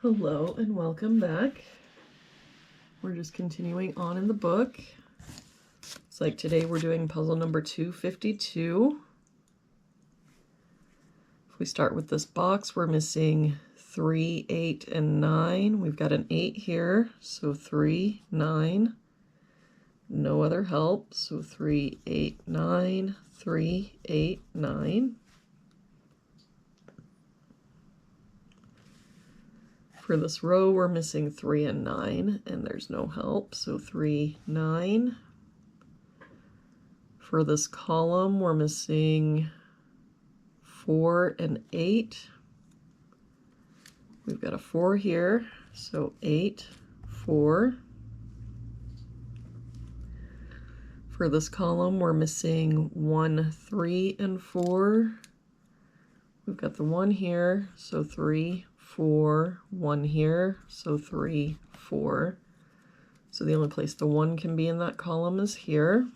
Hello and welcome back. We're just continuing on in the book. It's like today we're doing puzzle number 252. If we start with this box, we're missing 3, 8, and 9. We've got an 8 here, so 3, 9. No other help, so 3, 8, 9, 3, 8, 9. For this row, we're missing 3 and 9, and there's no help, so 3, 9. For this column, we're missing 4 and 8. We've got a 4 here, so 8, 4. For this column, we're missing 1, 3, and 4. We've got the 1 here, so 3, 4, 1 here, so 3, 4. So the only place the 1 can be in that column is here.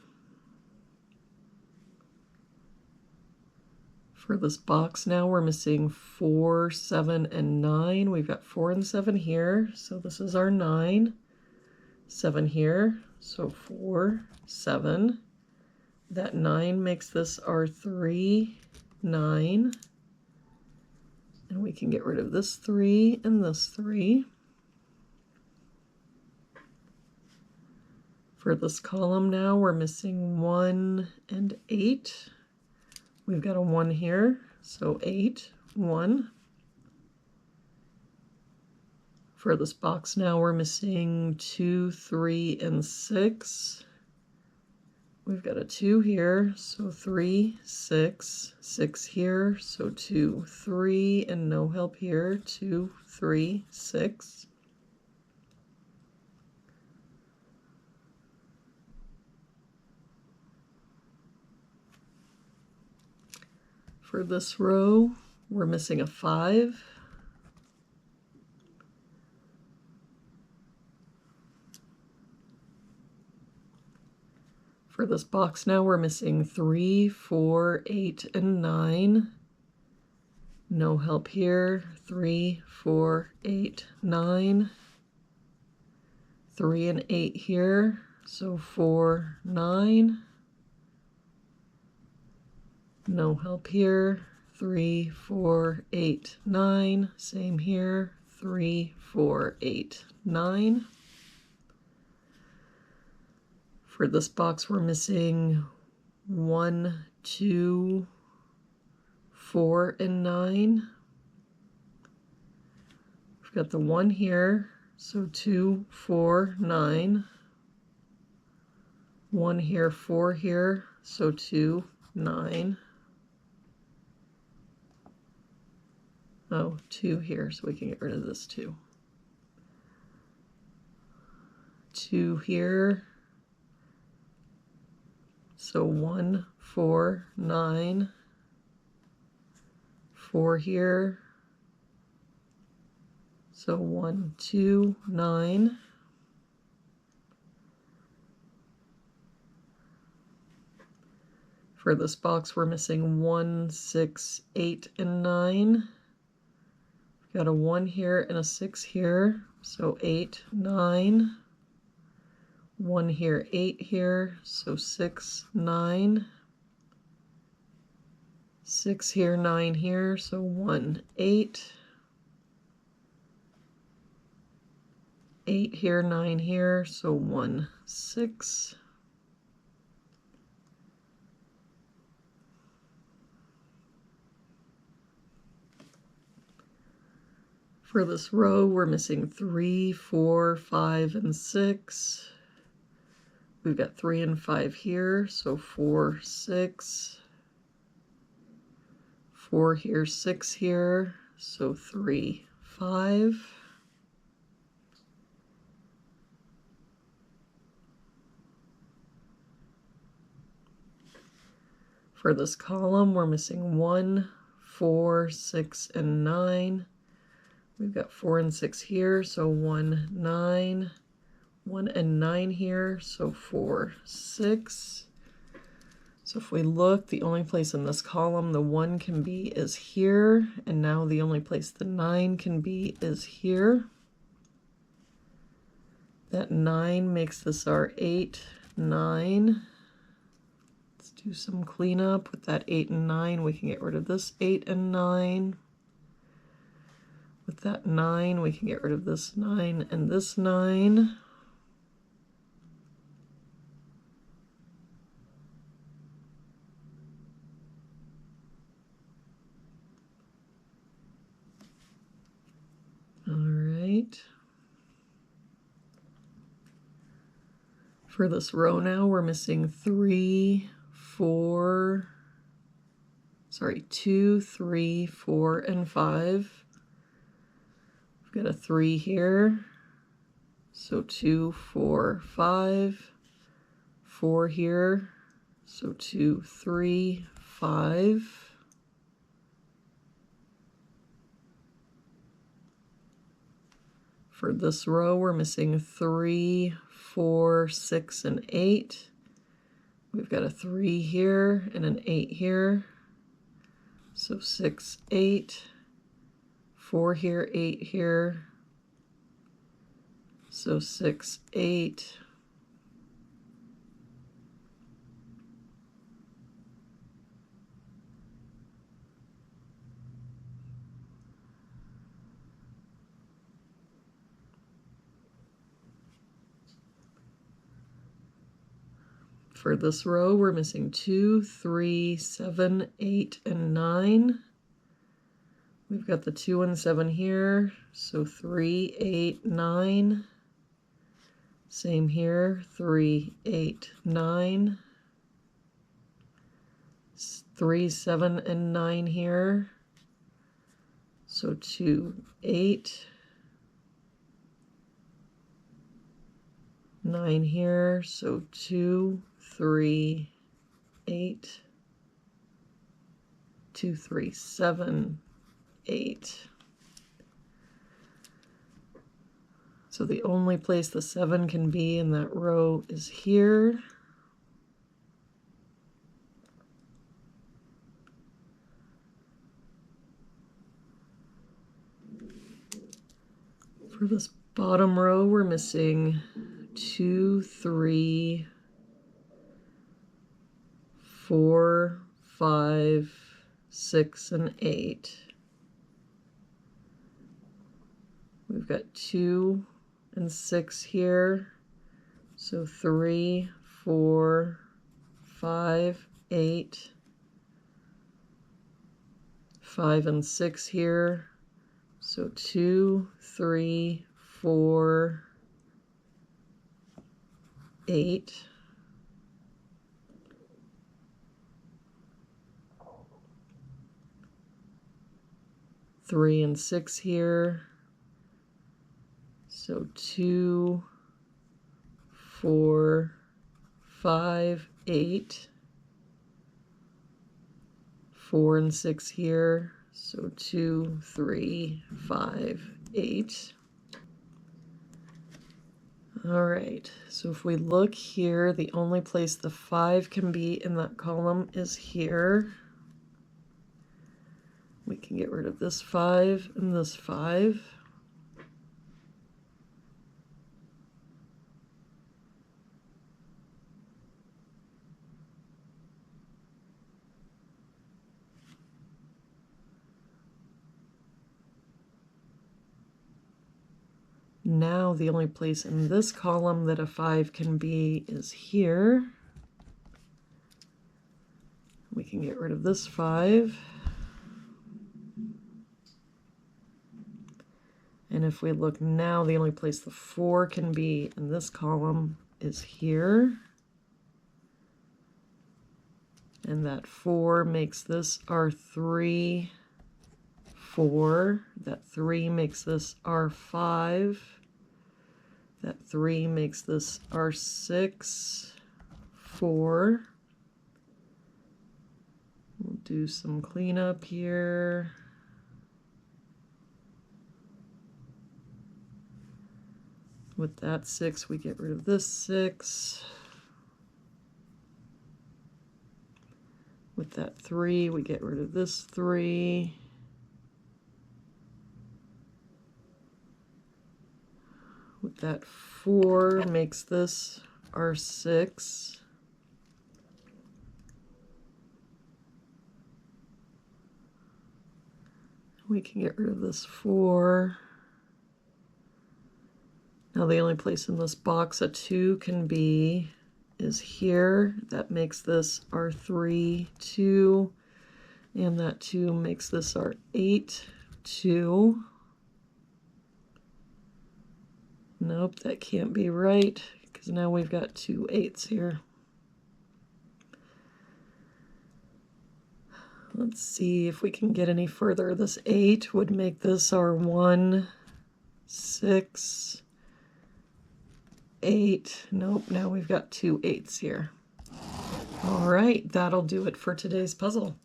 For this box now, we're missing 4, 7, and 9. We've got 4 and 7 here, so this is our 9. 7 here, so 4, 7. That 9 makes this our 3, 9. And we can get rid of this 3 and this 3. For this column now, we're missing 1 and 8. We've got a 1 here, so 8, 1. For this box now, we're missing 2, 3, and 6. We've got a 2 here, so 3, 6, 6 here, so 2, 3, and no help here, 2, 3, 6. For this row, we're missing a 5. For this box now, we're missing 3, 4, 8, and 9. No help here. 3, 4, 8, 9. 3 and 8 here, so 4, 9. No help here. 3, 4, 8, 9. Same here. 3, 4, 8, 9. For this box, we're missing 1, 2, 4, and 9. We've got the 1 here, so 2, 4, 9. 1 here, 4 here, so 2, 9. Oh, 2 here, so we can get rid of this 2. 2 here. So 1, 4, 9, 4 here, so 1, 2, 9. For this box, we're missing 1, 6, 8, and 9. We've got a 1 here and a 6 here, so 8, 9. 1 here, 8 here, so 6, 9. 6 here, 9 here, so 1, 8. 8 here, 9 here, so 1, 6. For this row, we're missing 3, 4, 5, and 6. We've got 3 and 5 here, so 4, 6. 4 here, 6 here, so 3, 5. For this column, we're missing 1, 4, 6, and 9. We've got 4 and 6 here, so 1, 9. 1 and 9 here, so 4, 6. So if we look, the only place in this column the 1 can be is here, and now the only place the 9 can be is here. That 9 makes this our 8, 9. Let's do some cleanup with that 8 and 9. We can get rid of this 8 and 9. With that 9, we can get rid of this 9 and this 9. All right. For this row now, we're missing 2, 3, 4, and 5. We've got a 3 here. So 2, 4, 5. 4 here. So 2, 3, 5. For this row, we're missing 3, 4, 6, and 8. We've got a 3 here and an 8 here. So 6, 8. 4 here, 8 here. So 6, 8. For this row, we're missing 2, 3, 7, 8, and 9. We've got the 2 and 7 here, so 3, 8, 9. Same here, 3, 8, 9. 3, 7, and 9 here, so 2, 8. 9 here, so 2, 3, 8. 2, 3, 7, 8. So the only place the 7 can be in that row is here. For this bottom row, we're missing 2, 3, 4, 5, 6, and 8. We've got 2 and 6 here, so 3, 4, 5, 8. 5 and 6 here, so 2, 3, 4, 8. 3 and 6 here, so 2, 4, 5, 8. 4 and 6 here, so 2, 3, 5, 8. All right, so if we look here, the only place the 5 can be in that column is here. We can get rid of this 5 and this 5. Now the only place in this column that a 5 can be is here. We can get rid of this 5. And if we look now, the only place the 4 can be in this column is here. And that 4 makes this our 3, 4. That 3 makes this our 5. That 3 makes this our 6, 4. We'll do some cleanup here. With that 6, we get rid of this 6. With that 3, we get rid of this 3. With that 4 makes this our 6. We can get rid of this 4. Now the only place in this box a 2 can be is here. That makes this our 3, 2. And that 2 makes this our 8, 2. Nope, that can't be right, because now we've got 2 8s here. Let's see if we can get any further. This 8 would make this our 1, 6, 8. Nope, now we've got 2 8s here. All right, that'll do it for today's puzzle.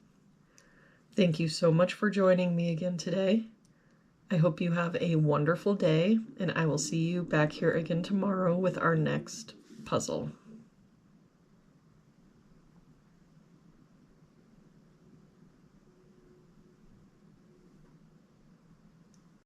Thank you so much for joining me again today. I hope you have a wonderful day, and I will see you back here again tomorrow with our next puzzle.